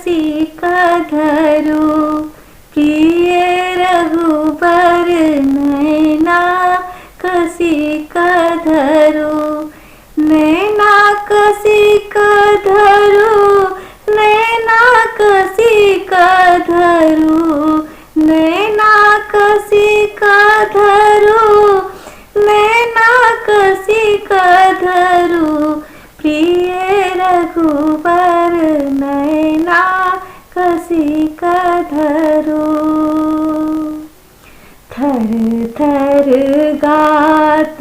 धरू। प्रिय रघुबर नैना कसी का धरू। नैना कसी का धरू, नैना कसी का धरू, नैना कसी का धरू, नैना कसी का धरू। प्रिय रघुबर नैना कसी का धरू। थर थर गात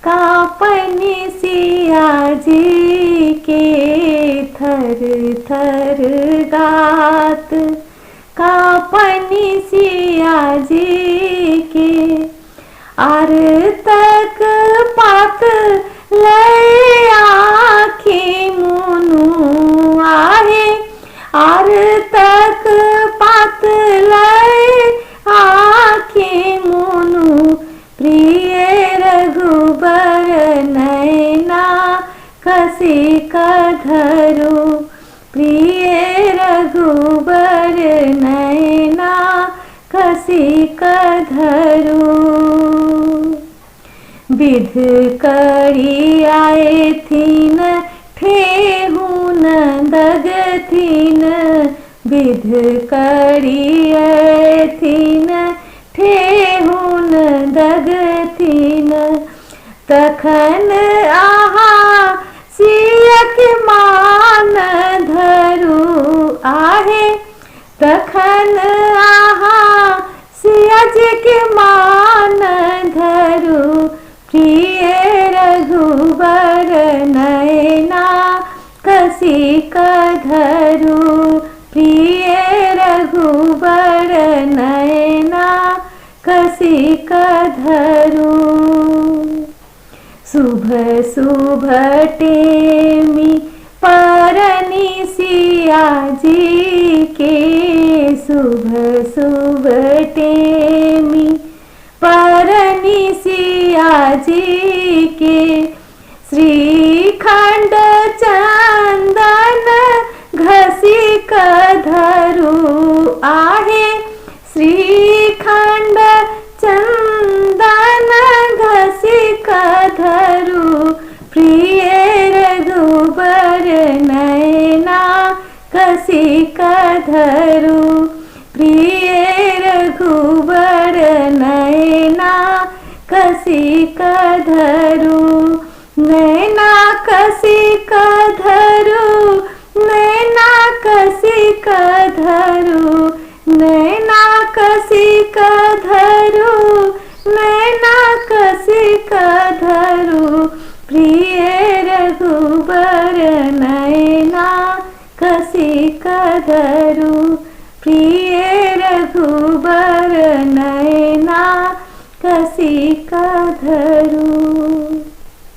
कांपनि सिया जी के। थर थर गात कांपनि सिया जी के। आर तक पात लय आँखि मुनु आहे। आर तक पात लय आँखि मुनु। प्रिय रघुबर नैना कसी का धरू। प्रिय रघुबर नैना कसी का धरू। विध करी आए थीन ठेहुन दगथीन। विध करी आए थीन ठेहुन दगथीन। तखन आहा सियक मान धरू आहे। तखन आहा सियज के मान धरू। प्रिय रघुबर नैना कसी का धरू। प्रिय रघुबर नैना कसी का धरू। शुभ शुभ टेमी परनी सिया जी के। शुभ शुभ टेमी परनी सिया जी के। श्रीखंड चंदन घसी का धरू आहे। श्रीखंड चंदन घसी का धरू। प्रिय रघुबर नैना कसी का धरू। प्रिय रघुबर नैना कसी का धरू। नैना कसी का धरू, नैना कसी का धरू, नैना कसी का धरू, नैना कसी का धरू। प्रिय रघुबर नैना कसी का धरू। प्रिय रघुबर नैना कसी का धरू।